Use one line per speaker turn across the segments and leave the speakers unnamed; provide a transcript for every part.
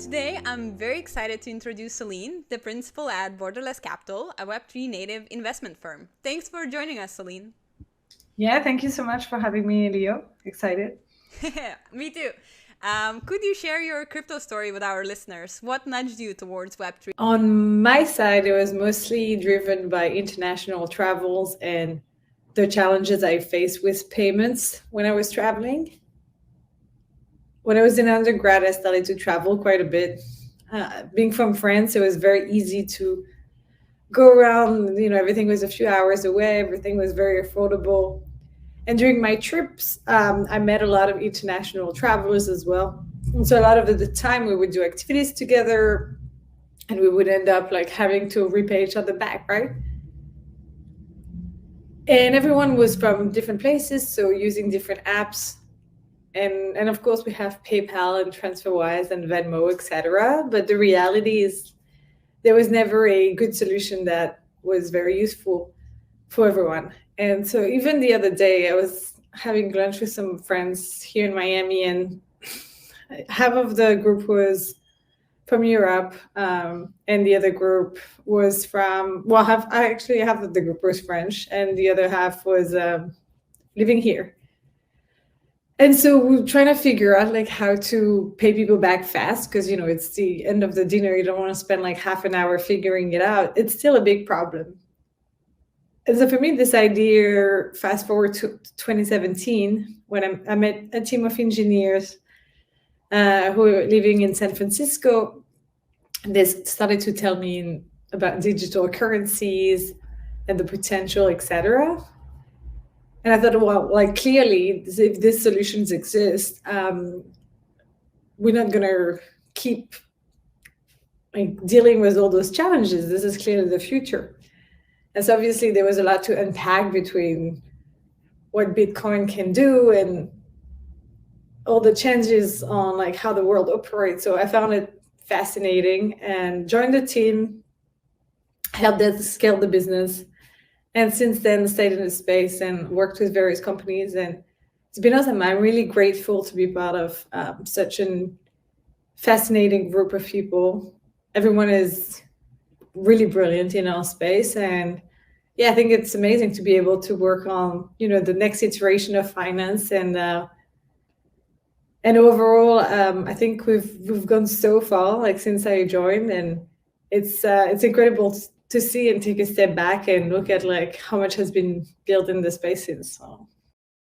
Today, I'm very excited to introduce Solene, the principal at Borderless Capital, a Web3 native investment firm. Thanks for joining us, Solene.
Yeah, thank you so much for having me, Leo. Excited.
Me too. Could you share your crypto story with our listeners? What nudged you towards Web3?
On my side, it was mostly driven by international travels and the challenges I faced with payments when I was traveling. When I was in undergrad, I started to travel quite a bit. Being from France, it was very easy to go around. Everything was a few hours away. Everything was very affordable. And during my trips, I met a lot of international travelers as well. And so a lot of the time we would do activities together and we would end up like having to repay each other back, right? And everyone was from different places, so using different apps. And of course we have PayPal and TransferWise and Venmo, etc. But the reality is there was never a good solution that was very useful for everyone. And so even the other day, I was having lunch with some friends here in Miami, and half of the group was from Europe, and the other group was from, half of the group was French, and the other half was living here. And so we're trying to figure out like how to pay people back fast because, it's the end of the dinner. You don't want to spend like half an hour figuring it out. It's still a big problem. And so for me, this idea, fast forward to 2017, when I met a team of engineers who were living in San Francisco. They started to tell me about digital currencies and the potential, etc. And I thought, well, like clearly, if these solutions exist, we're not going to keep like dealing with all those challenges. This is clearly the future. And so obviously there was a lot to unpack between what Bitcoin can do and all the changes on like how the world operates. So I found it fascinating and joined the team, helped us scale the business. And since then stayed in the space and worked with various companies. And it's been awesome. I'm really grateful to be part of such a fascinating group of people. Everyone is really brilliant in our space, and yeah, I think it's amazing to be able to work on the next iteration of finance, and overall I think we've gone so far like since I joined, and it's incredible to see and take a step back and look at like how much has been built in the spaces. So.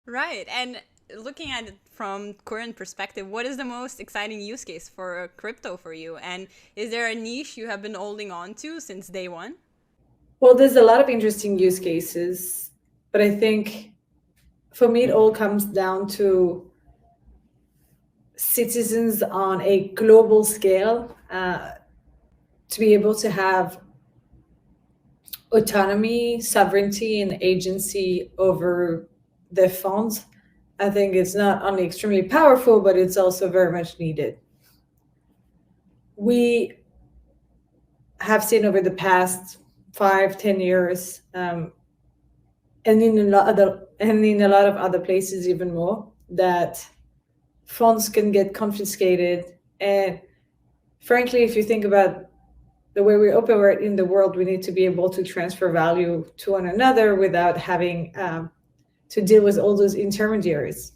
Right. And looking at it from current perspective, what is the most exciting use case for crypto for you? And is there a niche you have been holding on to since day one?
Well, there's a lot of interesting use cases, but I think for me, it all comes down to citizens on a global scale to be able to have autonomy, sovereignty, and agency over their funds. I think it's not only extremely powerful, but it's also very much needed. We have seen over the past 5-10 years, and in a lot of other places even more, that funds can get confiscated. And frankly, if you think about the way we operate in the world, we need to be able to transfer value to one another without having to deal with all those intermediaries.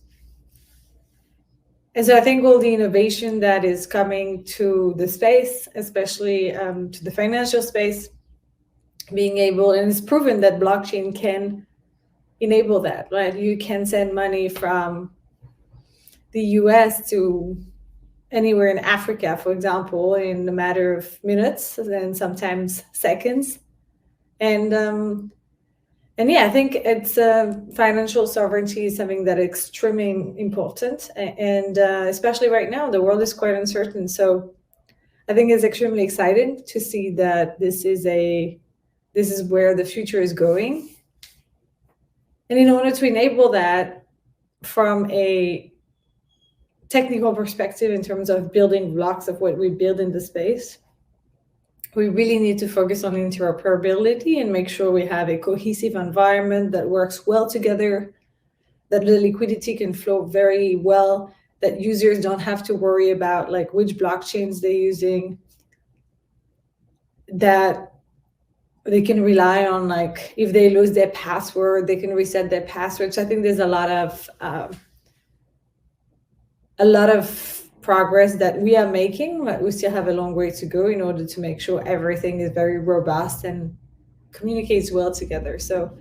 And so I think all the innovation that is coming to the space, especially to the financial space, being able, and it's proven that blockchain can enable that, right? You can send money from the US to anywhere in Africa, for example, in a matter of minutes and sometimes seconds. And yeah, I think it's financial sovereignty is something that is extremely important. And especially right now, the world is quite uncertain. So I think it's extremely exciting to see that this is where the future is going. And in order to enable that from a technical perspective in terms of building blocks of what we build in the space, we really need to focus on interoperability and make sure we have a cohesive environment that works well together, that the liquidity can flow very well, that users don't have to worry about like which blockchains they're using, that they can rely on, like if they lose their password, they can reset their passwords. I think there's a lot of progress that we are making, but we still have a long way to go in order to make sure everything is very robust and communicates well together. So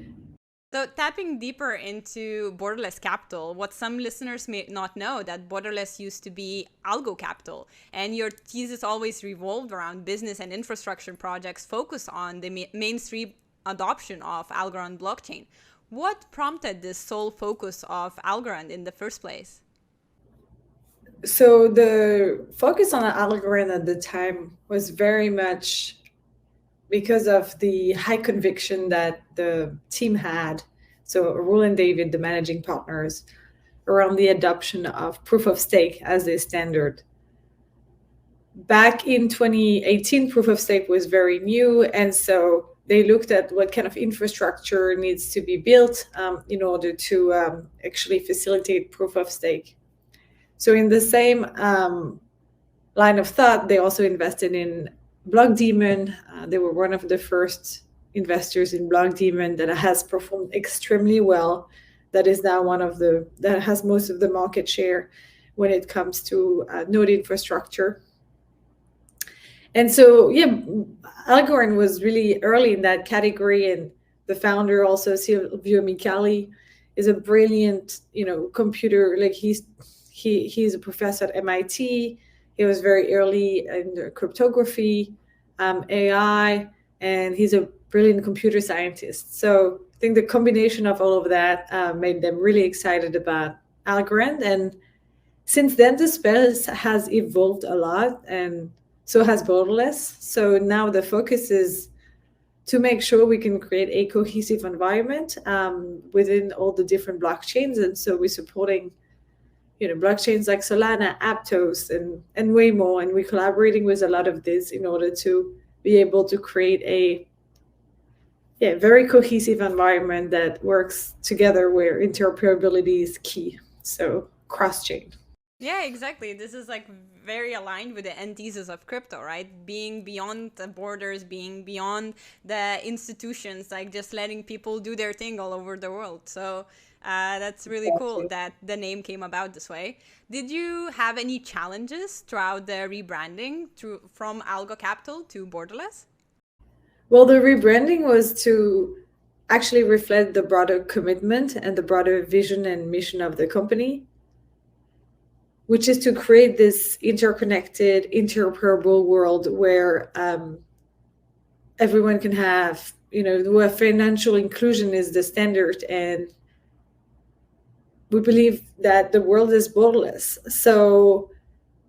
tapping deeper into Borderless Capital, what some listeners may not know, that Borderless used to be Algo Capital, and your thesis always revolved around business and infrastructure projects focused on the mainstream adoption of Algorand blockchain. What prompted this sole focus of Algorand in the first place?
So the focus on Algorand at the time was very much because of the high conviction that the team had, so Roel and David, the managing partners, around the adoption of proof of stake as a standard. Back in 2018, proof of stake was very new, and so they looked at what kind of infrastructure needs to be built in order to actually facilitate proof of stake. So in the same line of thought, they also invested in Blockdaemon. They were one of the first investors in Blockdaemon that has performed extremely well. That is now that has most of the market share when it comes to node infrastructure. And so, Algorand was really early in that category, and the founder, also Silvio Micali, is a brilliant, computer. Like he's a professor at MIT. He was very early in cryptography, AI, and he's a brilliant computer scientist. So I think the combination of all of that made them really excited about Algorand. And since then, the space has evolved a lot, and so has Borderless. So now the focus is to make sure we can create a cohesive environment within all the different blockchains. And so we're supporting blockchains like Solana, Aptos, and way more. And we're collaborating with a lot of this in order to be able to create a very cohesive environment that works together, where interoperability is key. So cross-chain.
Yeah, exactly. This is like very aligned with the end thesis of crypto, right? Being beyond the borders, being beyond the institutions, like just letting people do their thing all over the world. So that's really cool that the name came about this way. Did you have any challenges throughout the rebranding from Algo Capital to Borderless?
Well, the rebranding was to actually reflect the broader commitment and the broader vision and mission of the company, which is to create this interconnected, interoperable world where everyone can have, where financial inclusion is the standard. And we believe that the world is borderless. So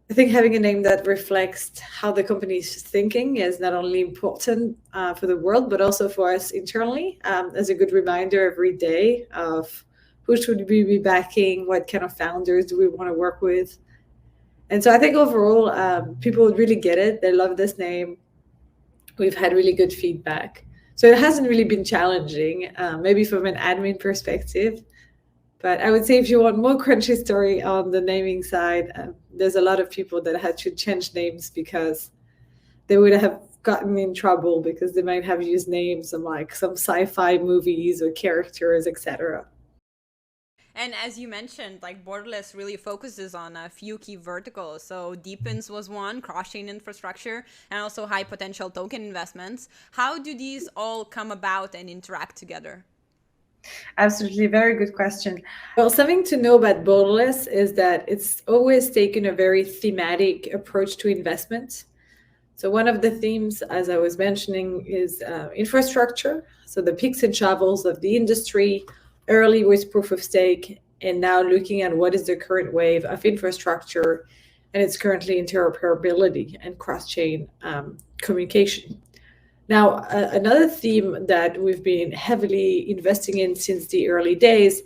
I think having a name that reflects how the company is thinking is not only important for the world, but also for us internally, as a good reminder every day of who should we be backing, what kind of founders do we want to work with. And so I think overall, people would really get it. They love this name. We've had really good feedback. So it hasn't really been challenging, maybe from an admin perspective. But I would say if you want more crunchy story on the naming side, there's a lot of people that had to change names because they would have gotten in trouble because they might have used names of like some sci-fi movies or characters, etc.
And as you mentioned, like Borderless really focuses on a few key verticals. So deepens was one, cross-chain infrastructure, and also high potential token investments. How do these all come about and interact together?
Absolutely, very good question. Well, something to know about Borderless is that it's always taken a very thematic approach to investment. So one of the themes, as I was mentioning, is infrastructure. So the picks and shovels of the industry, early with proof of stake, and now looking at what is the current wave of infrastructure, and it's currently interoperability and cross-chain communication. Now, another theme that we've been heavily investing in since the early days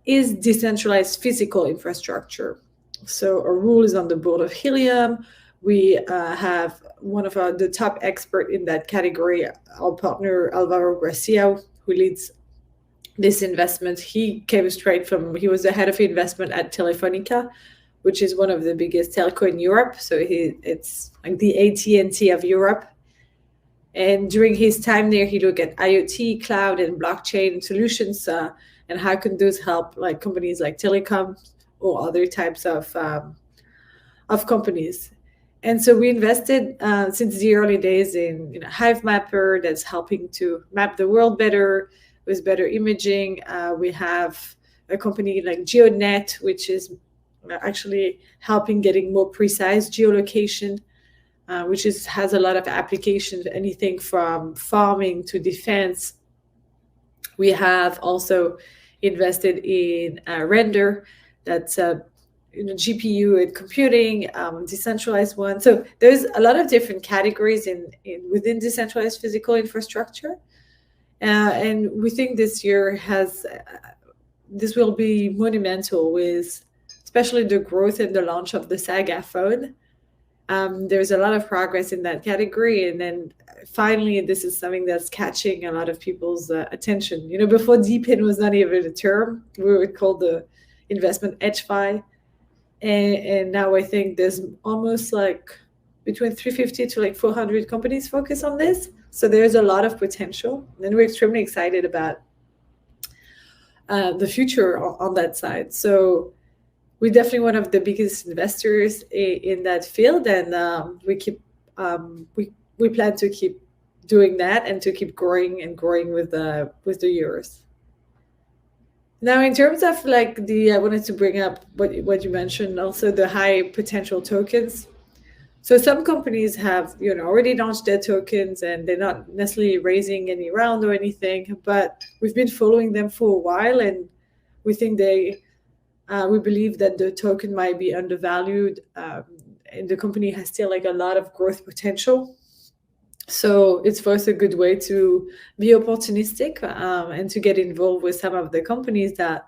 is decentralized physical infrastructure. So Roel is on the board of Helium. We have one of the top expert in that category, our partner Alvaro Garcia, who leads this investment. He was the head of investment at Telefonica, which is one of the biggest telco in Europe. So it's like the AT&T of Europe. And during his time there, he looked at IoT, cloud, and blockchain solutions, and how can those help like companies like telecom or other types of companies. And so we invested since the early days in Hive Mapper that's helping to map the world better with better imaging. We have a company like GeoNet, which is actually helping getting more precise geolocation, which has a lot of applications, anything from farming to defense. We have also invested in Render, that's GPU and computing, decentralized one. So there's a lot of different categories within decentralized physical infrastructure. And we think this year this will be monumental with especially the growth and the launch of the Saga phone. There's a lot of progress in that category. And then finally, this is something that's catching a lot of people's attention. Before DePIN was not even a term, we would call the investment HFI. And now I think there's almost like between 350 to like 400 companies focus on this. So there's a lot of potential. And we're extremely excited about the future on that side. So we're definitely one of the biggest investors in that field, and we plan to keep doing that and to keep growing with the years. Now, in terms of like I wanted to bring up what you mentioned, also the high potential tokens. So some companies have already launched their tokens and they're not necessarily raising any round or anything, but we've been following them for a while, and we think we believe that the token might be undervalued, and the company has still like a lot of growth potential. So it's for us a good way to be opportunistic and to get involved with some of the companies that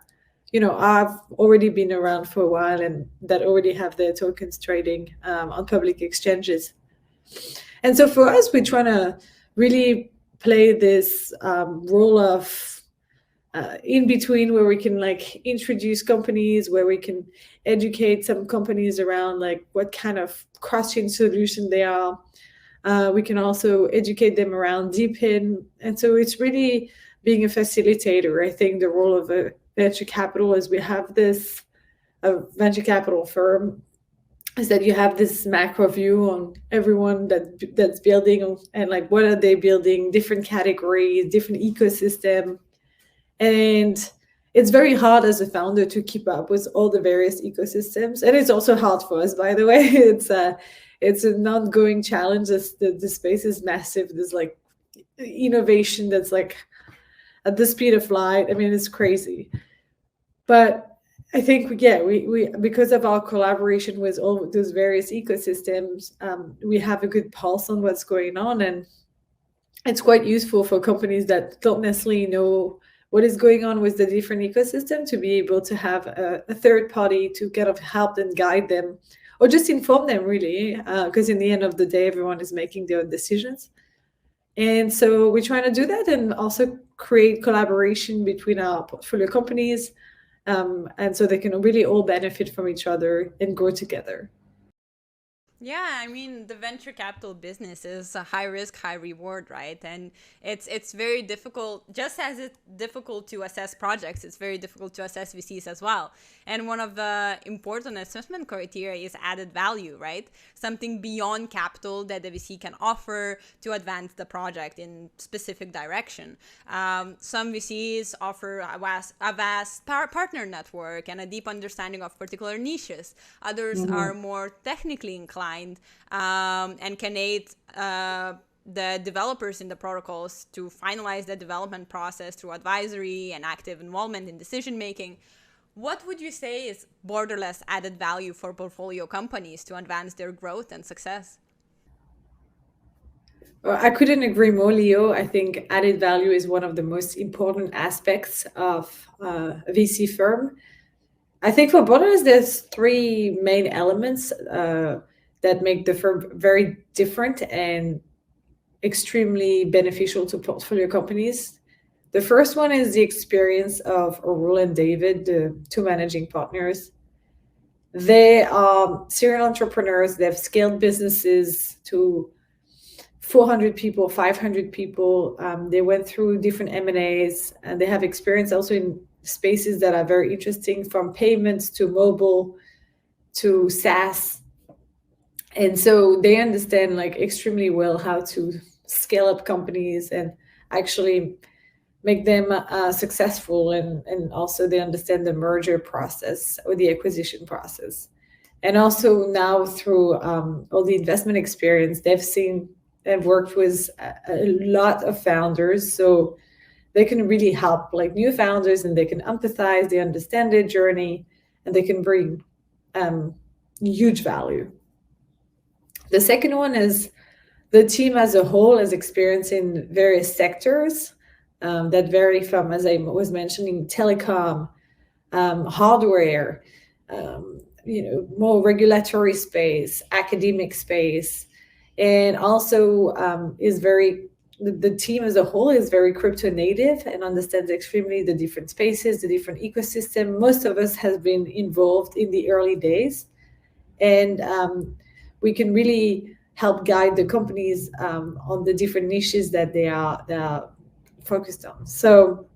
have already been around for a while and that already have their tokens trading on public exchanges. And so for us, we're trying to really play this role of in between, where we can like introduce companies, where we can educate some companies around like what kind of cross-chain solution they are. We can also educate them around DePIN. And so it's really being a facilitator. I think the role of a venture capital is we have this venture capital firm is that you have this macro view on everyone that's building and like what are they building, different categories, different ecosystem. And it's very hard as a founder to keep up with all the various ecosystems. And it's also hard for us, by the way. It's an ongoing challenge. The space is massive. There's like innovation that's like at the speed of light. I mean, it's crazy. But I think, we because of our collaboration with all those various ecosystems, we have a good pulse on what's going on. And it's quite useful for companies that don't necessarily know what is going on with the different ecosystem to be able to have a third party to kind of help and guide them, or just inform them, really, because in the end of the day, everyone is making their own decisions. And so we're trying to do that and also create collaboration between our portfolio companies, and so they can really all benefit from each other and grow together.
Yeah, I mean, the venture capital business is a high risk, high reward, right? And it's very difficult, just as it's difficult to assess projects, it's very difficult to assess VCs as well. And one of the important assessment criteria is added value, right? Something beyond capital that the VC can offer to advance the project in specific direction. Some VCs offer a vast partner network and a deep understanding of particular niches. Others are more technically inclined and can aid the developers in the protocols to finalize the development process through advisory and active involvement in decision making. What would you say is borderless added value for portfolio companies to advance their growth and success?
Well, I couldn't agree more, Leo. I think added value is one of the most important aspects of a VC firm. I think for Borderless, there's three main elements that make the firm very different and extremely beneficial to portfolio companies. The first one is the experience of Aurul and David, the two managing partners. They are serial entrepreneurs. They've scaled businesses to 400 people, 500 people. They went through different M&As, and they have experience also in spaces that are very interesting, from payments to mobile to SaaS. And so they understand like extremely well how to scale up companies and actually make them successful. And also they understand the merger process or the acquisition process. And also now through all the investment experience, they've worked with a lot of founders. So they can really help like new founders, and they can empathize, they understand their journey, and they can bring huge value. The second one is the team as a whole has experience in various sectors that vary from, as I was mentioning, telecom, hardware, more regulatory space, academic space, and also the team as a whole is very crypto native and understands extremely the different spaces, the different ecosystem. Most of us have been involved in the early days, and we can really help guide the companies on the different niches that they are focused on. So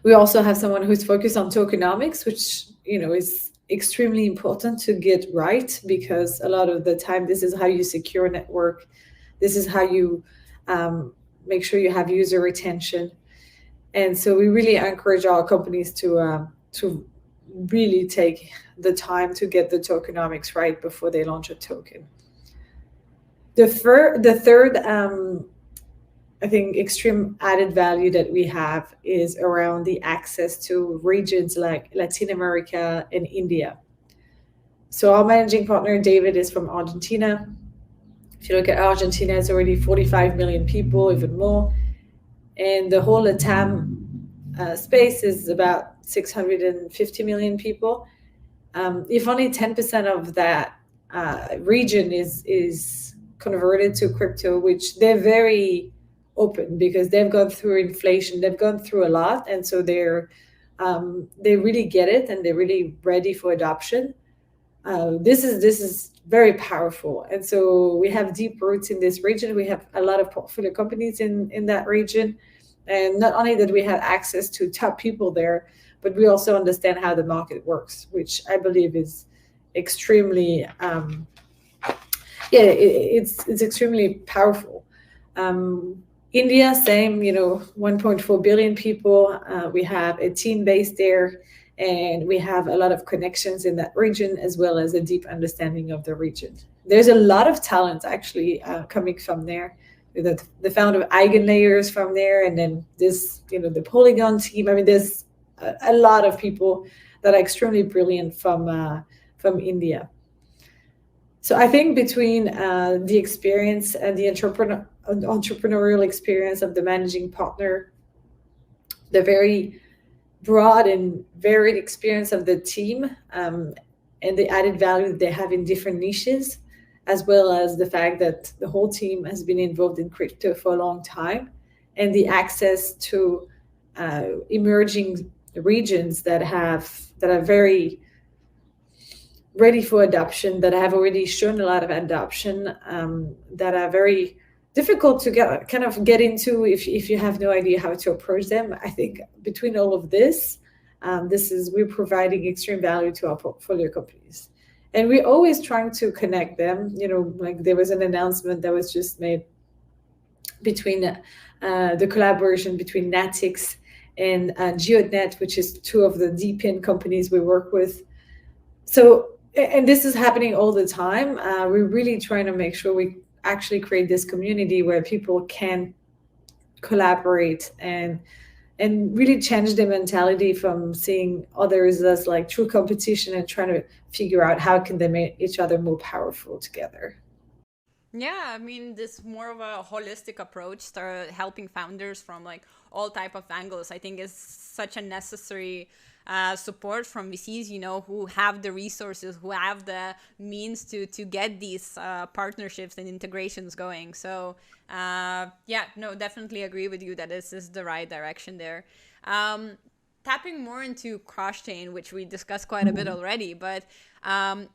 we also have someone who's focused on tokenomics, which is extremely important to get right, because a lot of the time this is how you secure a network. This is how you make sure you have user retention. And so we really encourage our companies to really take the time to get the tokenomics right before they launch a token. The third I think extreme added value that we have is around the access to regions like Latin America and India. So our managing partner, David, is from Argentina. If you look at Argentina, it's already 45 million people, even more. And the whole LATAM space is about 650 million people. If only 10% of that region is converted to crypto, which they're very open, because they've gone through inflation, they've gone through a lot, and so they really get it, and they're really ready for adoption. This is very powerful, and so we have deep roots in this region. We have a lot of portfolio companies in that region, and not only that we have access to top people there, but we also understand how the market works, which I believe is extremely it's extremely powerful. India, same, 1.4 billion people. We have a team based there, and we have a lot of connections in that region, as well as a deep understanding of the region. There's a lot of talent actually coming from there. The founder of Eigenlayers from there, and then this, the Polygon team. I mean, there's a lot of people that are extremely brilliant from India. So I think between the experience and the entrepreneurial experience of the managing partner, the very broad and varied experience of the team, and the added value that they have in different niches, as well as the fact that the whole team has been involved in crypto for a long time, and the access to emerging regions that are very ready for adoption, that have already shown a lot of adoption, that are very difficult to get into if you have no idea how to approach them. I think between all of this, we're providing extreme value to our portfolio companies, and we're always trying to connect them. Like there was an announcement that was just made between the collaboration between Natix and GeoNet, which is two of the DeepIn companies we work with. So, and this is happening all the time. We're really trying to make sure we actually create this community where people can collaborate and really change their mentality from seeing others as like true competition, and trying to figure out how can they make each other more powerful together.
Yeah, I mean, this more of a holistic approach, start helping founders from like all type of angles, I think is such a necessary support from VCs, who have the resources, who have the means to get these partnerships and integrations going. So definitely agree with you that this is the right direction there. tapping more into cross-chain, which we discussed quite a bit already, but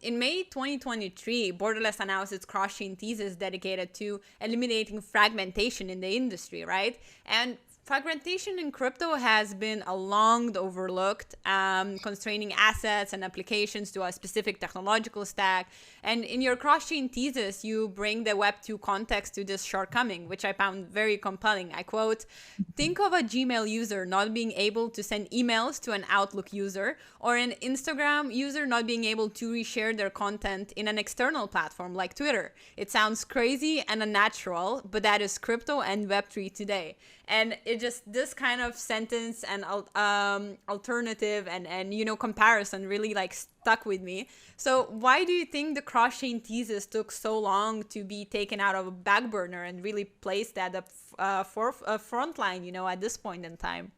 in May 2023, Borderless announced its cross-chain thesis dedicated to eliminating fragmentation in the industry, right? And fragmentation in crypto has been a long overlooked, constraining assets and applications to a specific technological stack. And in your cross-chain thesis, you bring the Web2 context to this shortcoming, which I found very compelling. I quote, "Think of a Gmail user not being able to send emails to an Outlook user, or an Instagram user not being able to reshare their content in an external platform like Twitter. It sounds crazy and unnatural, but that is crypto and Web3 today." And it just, this kind of sentence and alternative and you know, comparison really like stuck with me. So why do you think the cross-chain thesis took so long to be taken out of a back burner and really placed at the front line, you know, at this point in time?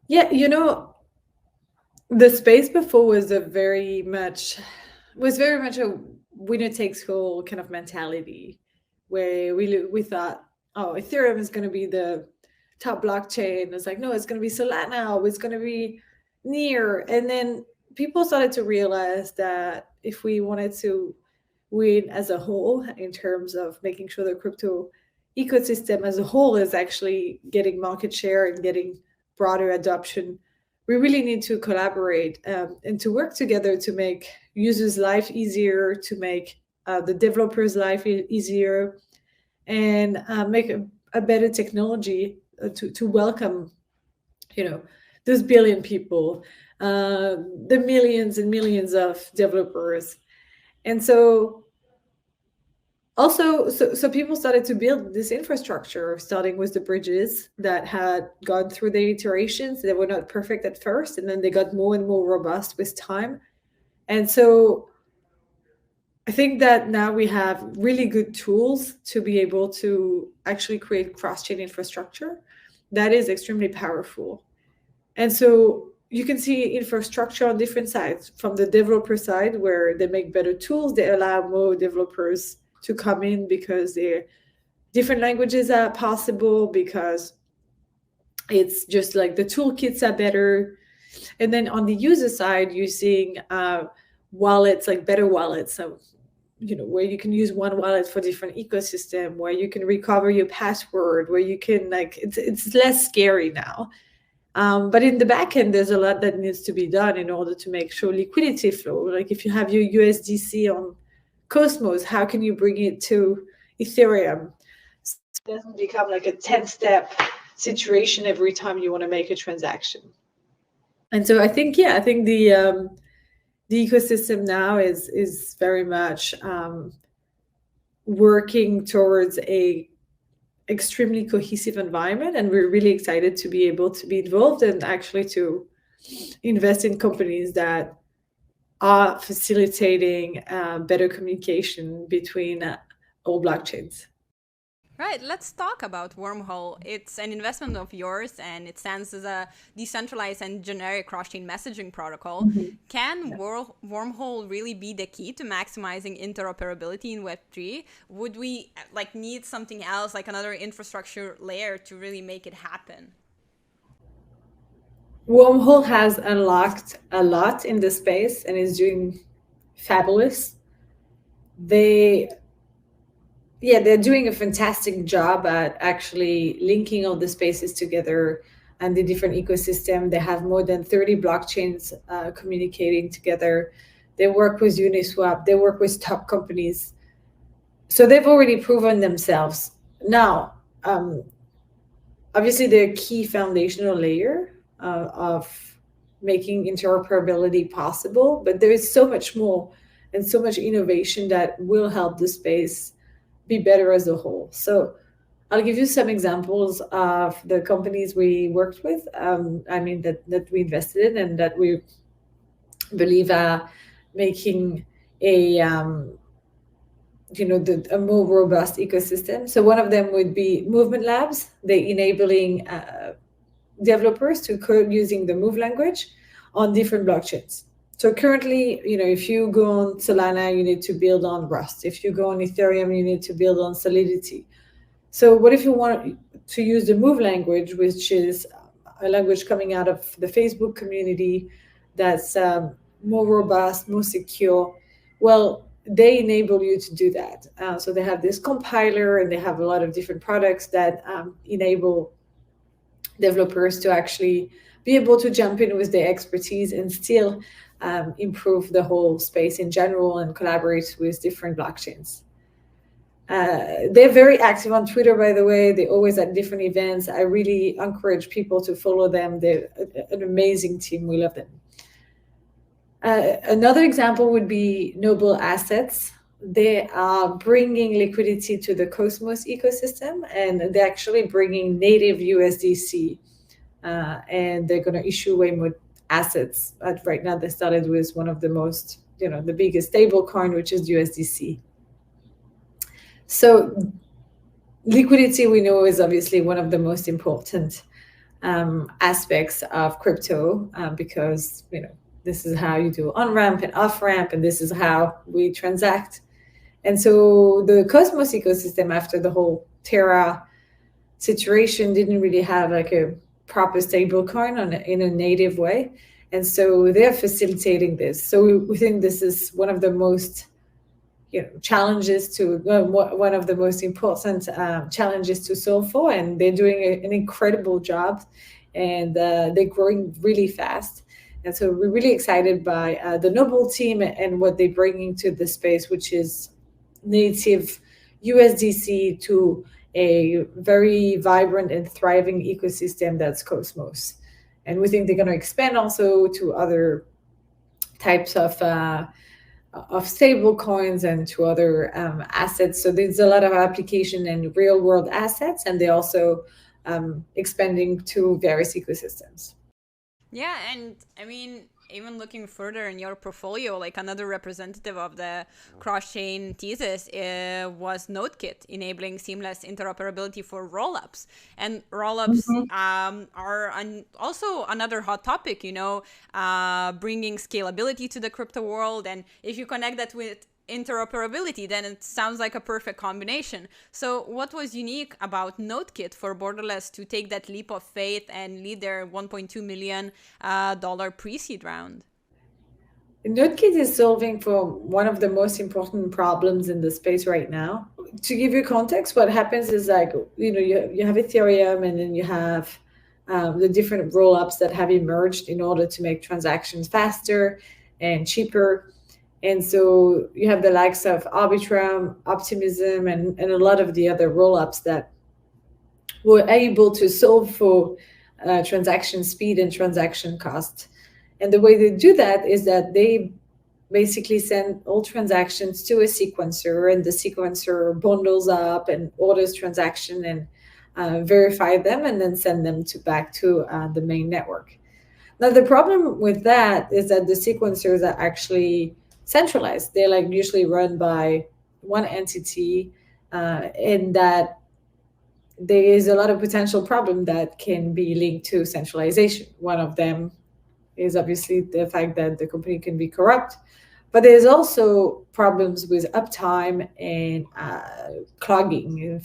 Yeah, you know, the space before was very much a winner takes all kind of mentality, where we thought, oh, Ethereum is going to be the top blockchain. It's like, no, it's going to be Solana, or it's going to be Near. And then people started to realize that if we wanted to win as a whole in terms of making sure the crypto ecosystem as a whole is actually getting market share and getting broader adoption, we really need to collaborate and to work together to make users' life easier, to make the developers' life easier, and make a better technology to welcome, you know, those billion people, the millions and millions of developers. And so also, so people started to build this infrastructure, starting with the bridges that had gone through the iterations. They were not perfect at first, and then they got more and more robust with time. And so I think that now we have really good tools to be able to actually create cross-chain infrastructure that is extremely powerful. And so you can see infrastructure on different sides. From the developer side, where they make better tools, they allow more developers to come in because different languages are possible, because it's just like the toolkits are better. And then on the user side, you're seeing wallets, like better wallets. So, you know, where you can use one wallet for different ecosystem, where you can recover your password, where you can it's less scary now. But in the back end, there's a lot that needs to be done in order to make sure liquidity flow. Like if you have your USDC on Cosmos, how can you bring it to Ethereum? So it doesn't become like a 10-step situation every time you want to make a transaction. And so I think the ecosystem now is very much working towards a extremely cohesive environment, and we're really excited to be able to be involved and actually to invest in companies that are facilitating better communication between all blockchains.
Right, let's talk about Wormhole. It's an investment of yours, and it stands as a decentralized and generic cross-chain messaging protocol. Mm-hmm. Can Wormhole really be the key to maximizing interoperability in Web3? Would we need something else, like another infrastructure layer, to really make it happen?
Wormhole has unlocked a lot in the space and is doing fabulous. They're doing a fantastic job at actually linking all the spaces together and the different ecosystem. They have more than 30 blockchains communicating together. They work with Uniswap. They work with top companies. So they've already proven themselves. Now, obviously, they're a key foundational layer of making interoperability possible, but there is so much more and so much innovation that will help the space be better as a whole. So I'll give you some examples of the companies we worked with, that we invested in and that we believe are making a more robust ecosystem. So one of them would be Movement Labs. They're enabling developers to code using the Move language on different blockchains. So currently, if you go on Solana, you need to build on Rust. If you go on Ethereum, you need to build on Solidity. So what if you want to use the Move language, which is a language coming out of the Facebook community that's more robust, more secure. Well, they enable you to do that. So they have this compiler, and they have a lot of different products that enable developers to actually be able to jump in with their expertise and still improve the whole space in general and collaborate with different blockchains. They're very active on Twitter, by the way. They're always at different events. I really encourage people to follow them. They're an amazing team. We love them. Another example would be Noble Assets. They are bringing liquidity to the Cosmos ecosystem, and they're actually bringing native USDC, and they're going to issue way more assets. But right now, they started with one of the most, the biggest stable coin, which is USDC. So liquidity, we know, is obviously one of the most important aspects of crypto because, this is how you do on-ramp and off-ramp, and this is how we transact. And so the Cosmos ecosystem, after the whole Terra situation, didn't really have like a proper stable coin in a native way. And so they're facilitating this. So we think this is one of the most challenges to one of the most important challenges to solve for, and they're doing an incredible job, and they're growing really fast. And so we're really excited by the Noble team and what they're bringing to the space, which is native USDC to a very vibrant and thriving ecosystem that's Cosmos. And we think they're going to expand also to other types of stable coins and to other assets. So there's a lot of application and real world assets, and they're also expanding to various ecosystems.
Yeah, and I mean, even looking further in your portfolio, like another representative of the cross-chain thesis was NodeKit, enabling seamless interoperability for rollups. And rollups are also another hot topic, bringing scalability to the crypto world. And if you connect that with interoperability, then it sounds like a perfect combination. So what was unique about NodeKit for Borderless to take that leap of faith and lead their $1.2 million pre-seed round?
NodeKit is solving for one of the most important problems in the space right now. To give you context, what happens is like, you have Ethereum, and then you have the different rollups that have emerged in order to make transactions faster and cheaper. And so you have the likes of Arbitrum, Optimism, and a lot of the other rollups that were able to solve for transaction speed and transaction cost. And the way they do that is that they basically send all transactions to a sequencer, and the sequencer bundles up and orders transaction and verify them, and then send them back to the main network. Now, the problem with that is that the sequencers are actually centralized. They're like usually run by one entity, and that there is a lot of potential problem that can be linked to centralization. One of them is obviously the fact that the company can be corrupt, but there's also problems with uptime and clogging.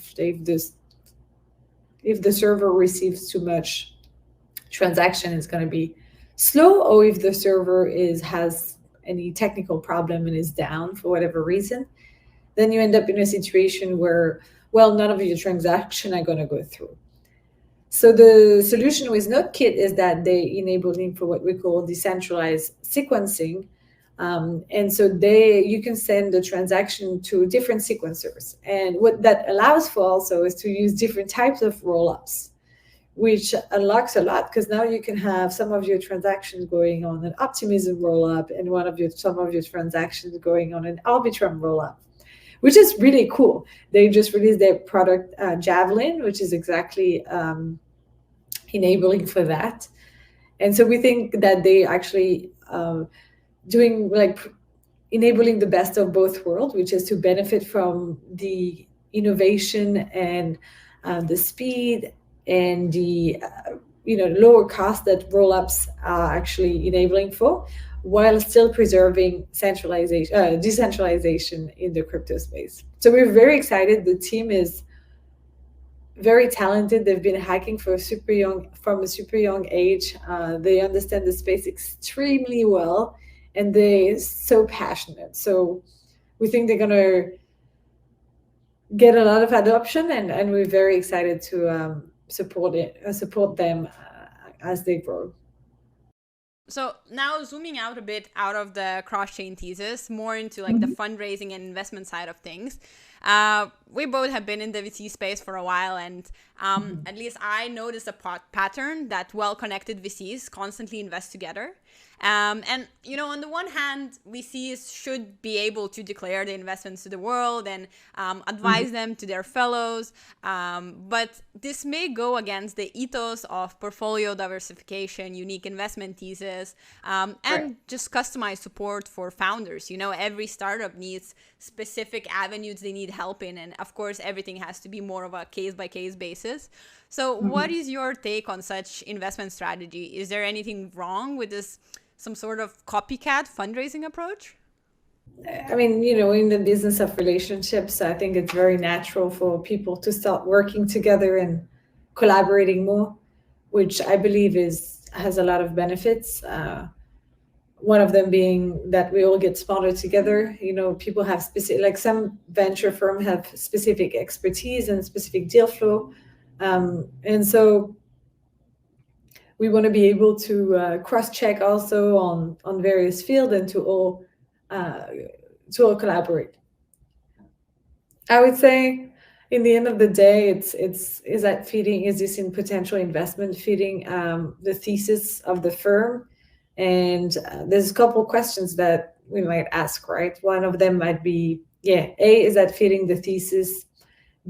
If the server receives too much transaction, it's going to be slow, or if the server has any technical problem and is down for whatever reason, then you end up in a situation where, none of your transactions are going to go through. So the solution with NodeKit is that they enabling for what we call decentralized sequencing. And so you can send the transaction to different sequencers. And what that allows for also is to use different types of rollups, which unlocks a lot, because now you can have some of your transactions going on an Optimism rollup and some of your transactions going on an Arbitrum rollup, which is really cool. They just released their product Javelin, which is exactly enabling for that. And so we think that they actually doing like enabling the best of both worlds, which is to benefit from the innovation and the speed and the lower cost that rollups are actually enabling for, while still preserving decentralization in the crypto space. So we're very excited. The team is very talented. They've been hacking from a super young age. They understand the space extremely well, and they're so passionate. So we think they're gonna get a lot of adoption, and we're very excited to support them as they grow.
So now zooming out a bit out of the cross-chain thesis, more into like the fundraising and investment side of things. We both have been in the VC space for a while, and at least I noticed a pattern that well-connected VCs constantly invest together. And, you know, on the one hand, VCs should be able to declare the investments to the world and advise them to their fellows. But this may go against the ethos of portfolio diversification, unique investment thesis, and just customized support for founders. You know, every startup needs specific avenues they need help in. And of course, everything has to be more of a case-by-case basis. So what is your take on such investment strategy? Is there anything wrong with this, some sort of copycat fundraising approach?
I mean, you know, in the business of relationships, I think it's very natural for people to start working together and collaborating more, which I believe has a lot of benefits. One of them being that we all get smarter together. You know, people have specific, like some venture firms have specific expertise and specific deal flow. And so we want to be able to cross-check also on various fields and to all collaborate. I would say, in the end of the day, is this in potential investment feeding the thesis of the firm? And there's a couple questions that we might ask, right? One of them might be, A, is that fitting the thesis?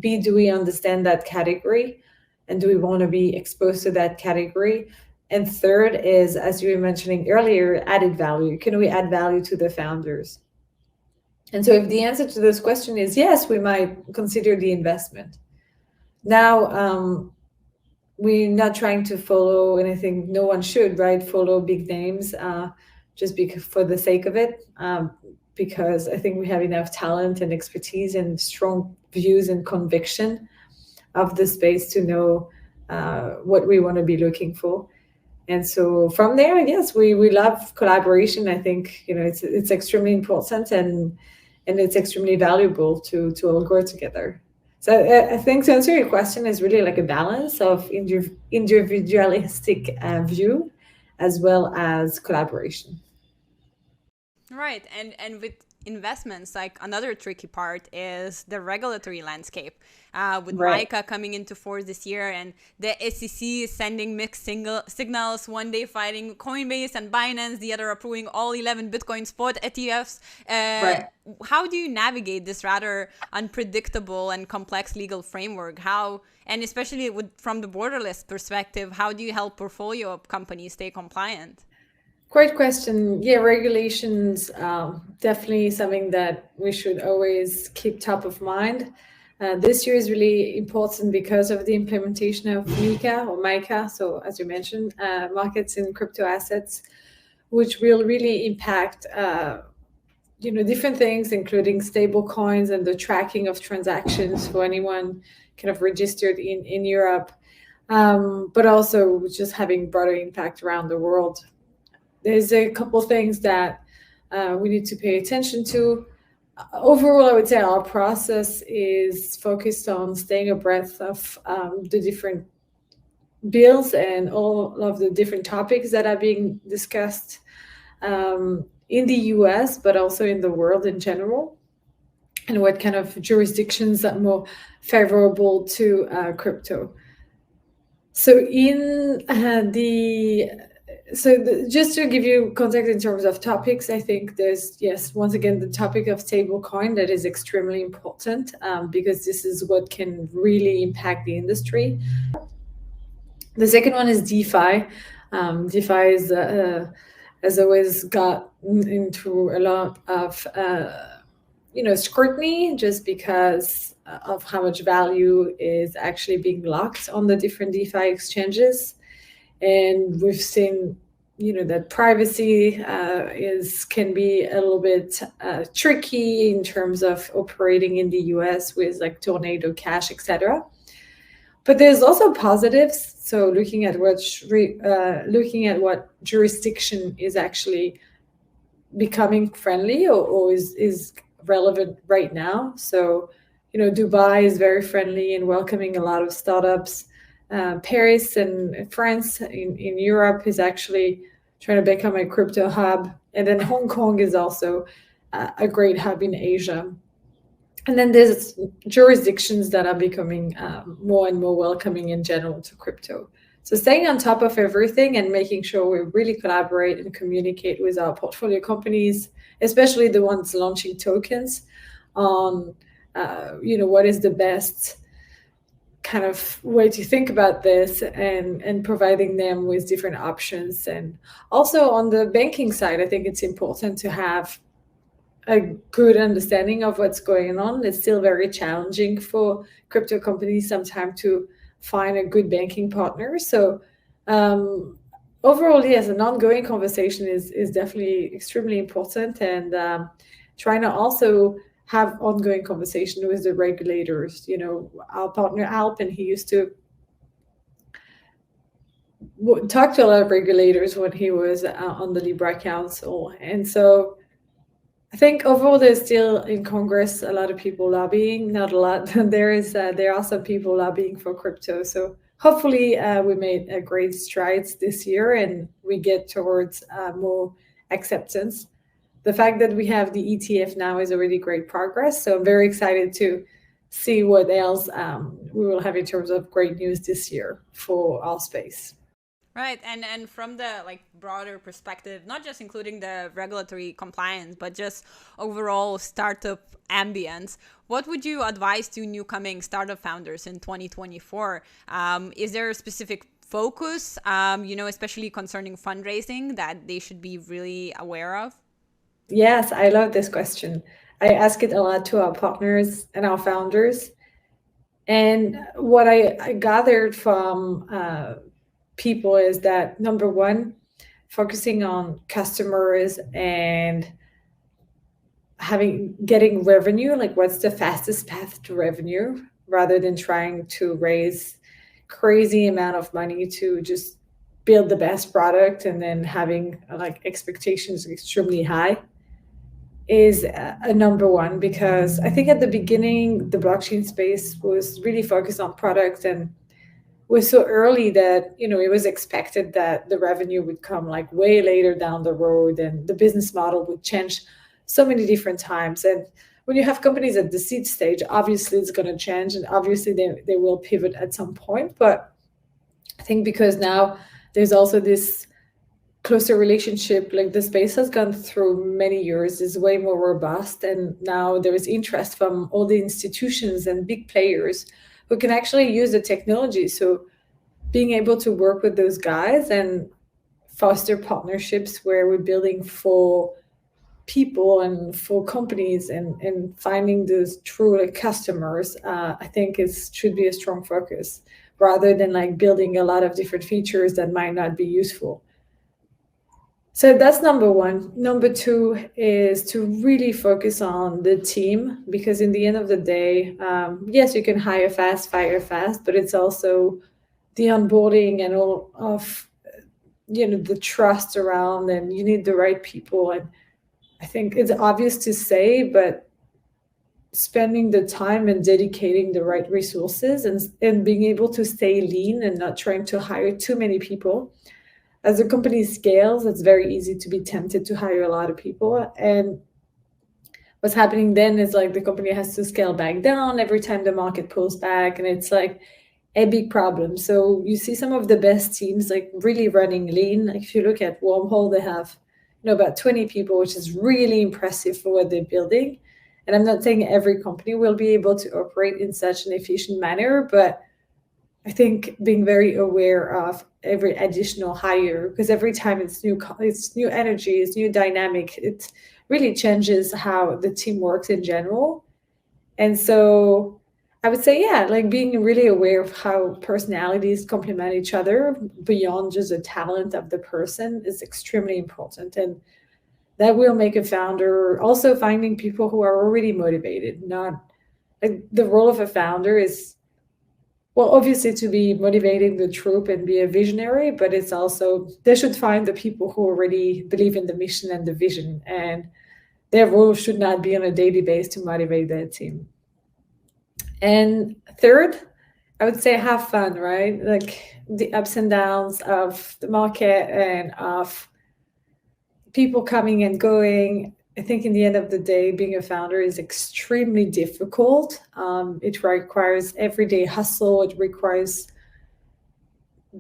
B, do we understand that category? And do we want to be exposed to that category? And third is, as you were mentioning earlier, added value. Can we add value to the founders? And so if the answer to this question is yes, we might consider the investment. Now, we're not trying to follow anything. No one should, right? Follow big names just for the sake of it. Because I think we have enough talent and expertise and strong views and conviction of the space to know what we want to be looking for. And so from there, I guess we love collaboration. I think, you know, it's extremely important and it's extremely valuable to all grow together. So I think to answer your question is really like a balance of individualistic view as well as collaboration.
Right. And with investments, like another tricky part is the regulatory landscape. With MiCA coming into force this year, and the SEC is sending mixed signals, one day fighting Coinbase and Binance, the other approving all 11 Bitcoin spot ETFs. How do you navigate this rather unpredictable and complex legal framework? And especially from the borderless perspective, how do you help portfolio companies stay compliant?
Great question. Yeah, regulations definitely something that we should always keep top of mind. This year is really important because of the implementation of MiCA. So as you mentioned, markets in crypto assets, which will really impact different things, including stable coins and the tracking of transactions for anyone kind of registered in Europe, but also just having broader impact around the world. There's a couple things that we need to pay attention to. Overall, I would say our process is focused on staying abreast of the different bills and all of the different topics that are being discussed in the US, but also in the world in general, and what kind of jurisdictions are more favorable to crypto. So just to give you context in terms of topics, I think there's, once again, the topic of stablecoin that is extremely important because this is what can really impact the industry. The second one is DeFi. DeFi has always got into a lot of scrutiny just because of how much value is actually being locked on the different DeFi exchanges. And we've seen, that privacy can be a little bit tricky in terms of operating in the US with like Tornado Cash, etc. But there's also positives. So looking at what jurisdiction is actually becoming friendly or is relevant right now. So, Dubai is very friendly and welcoming a lot of startups. Paris and France in Europe is actually trying to become a crypto hub. And then Hong Kong is also a great hub in Asia. And then there's jurisdictions that are becoming more and more welcoming in general to crypto. So staying on top of everything and making sure we really collaborate and communicate with our portfolio companies, especially the ones launching tokens, on what is the best kind of way to think about this, and providing them with different options. And also on the banking side, I think it's important to have a good understanding of what's going on. It's still very challenging for crypto companies sometimes to find a good banking partner. So overall, yes, an ongoing conversation is definitely extremely important, and trying to also have ongoing conversation with the regulators. Our partner Alp, he used to talk to a lot of regulators when he was on the Libra Council. And so I think overall there's still in Congress a lot of people lobbying, not a lot. There are some people lobbying for crypto. So hopefully we made a great strides this year and we get towards more acceptance. The fact that we have the ETF now is already great progress. So I'm very excited to see what else we will have in terms of great news this year for our space.
Right, and from the broader perspective, not just including the regulatory compliance, but just overall startup ambience, what would you advise to new coming startup founders in 2024? Is there a specific focus, especially concerning fundraising, that they should be really aware of?
Yes, I love this question. I ask it a lot to our partners and our founders. And what I gathered from people is that, number one, focusing on customers and getting revenue, like what's the fastest path to revenue, rather than trying to raise crazy amount of money to just build the best product and then having expectations extremely high, is a number one. Because I think at the beginning the blockchain space was really focused on product and was so early that it was expected that the revenue would come way later down the road, and the business model would change so many different times. And when you have companies at the seed stage, obviously it's going to change, and obviously they will pivot at some point. But I think because now there's also this closer relationship, the space has gone through many years, is way more robust, and now there is interest from all the institutions and big players who can actually use the technology. So being able to work with those guys and foster partnerships where we're building for people and for companies and finding those true customers, I think should be a strong focus, rather than building a lot of different features that might not be useful. So that's number one. Number two is to really focus on the team, because in the end of the day, yes, you can hire fast, fire fast, but it's also the onboarding and all of the trust around, and you need the right people. And I think it's obvious to say, but spending the time and dedicating the right resources and being able to stay lean and not trying to hire too many people. As the company scales, it's very easy to be tempted to hire a lot of people. And what's happening then is the company has to scale back down every time the market pulls back. And it's a big problem. So you see some of the best teams really running lean. If you look at Wormhole, they have about 20 people, which is really impressive for what they're building. And I'm not saying every company will be able to operate in such an efficient manner, but I think being very aware of every additional hire, because every time it's new energy, it's new dynamic. It really changes how the team works in general. And so I would say, being really aware of how personalities complement each other beyond just the talent of the person is extremely important. And that will make a founder. Also finding people who are already motivated. Not the role of a founder is well, obviously to be motivating the troop and be a visionary, but it's also they should find the people who already believe in the mission and the vision, and their role should not be on a daily basis to motivate their team. And third, I would say have fun, right? Like the ups and downs of the market and of people coming and going. I think in the end of the day, being a founder is extremely difficult. It requires everyday hustle. It requires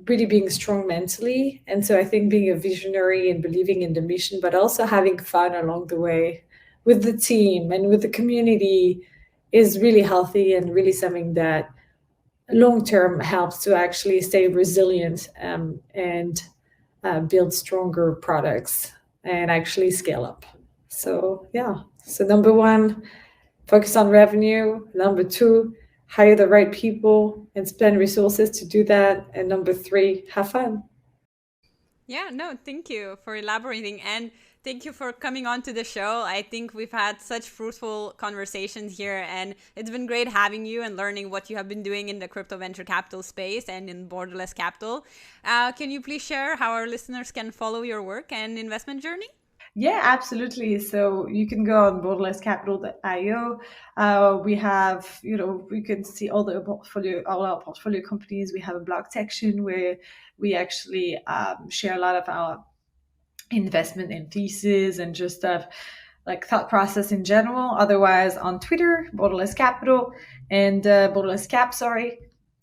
really being strong mentally. And so I think being a visionary and believing in the mission, but also having fun along the way with the team and with the community is really healthy and really something that long term helps to actually stay resilient and build stronger products and actually scale up. So yeah, so number one, focus on revenue. Number two, hire the right people and spend resources to do that. And number three, have fun.
Yeah, no, thank you for elaborating, and thank you for coming on to the show. I think we've had such fruitful conversations here, and it's been great having you and learning what you have been doing in the crypto venture capital space and in borderless capital. Can you please share how our listeners can follow your work and investment journey?
Yeah, absolutely. So you can go on borderlesscapital.io. We have, we can see all our portfolio companies. We have a blog section where we actually share a lot of our investment and thesis and just stuff like thought process in general. Otherwise, on Twitter, Borderless Capital and Borderless Cap, sorry.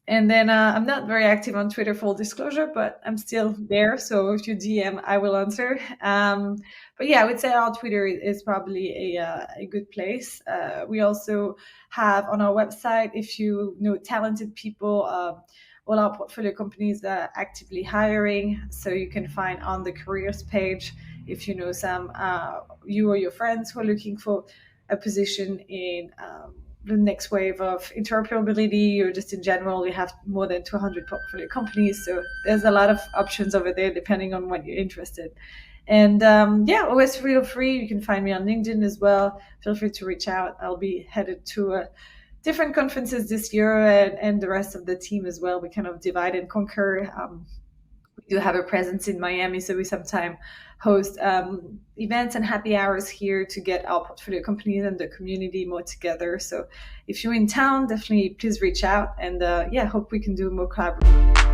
And then I'm not very active on Twitter, full disclosure, but I'm still there. So if you DM, I will answer. But yeah, I would say our Twitter is probably a good place. We also have on our website, if you know talented people, all our portfolio companies are actively hiring. So you can find on the careers page if you know some, you or your friends who are looking for a position in the next wave of interoperability or just in general. We have more than 200 portfolio companies. So there's a lot of options over there depending on what you're interested. And yeah, always feel free. You can find me on LinkedIn as well. Feel free to reach out. I'll be headed to different conferences this year and the rest of the team as well. We kind of divide and conquer. We do have a presence in Miami, so we sometimes host events and happy hours here to get our portfolio companies and the community more together. So if you're in town, definitely please reach out, and yeah, hope we can do more collaboration.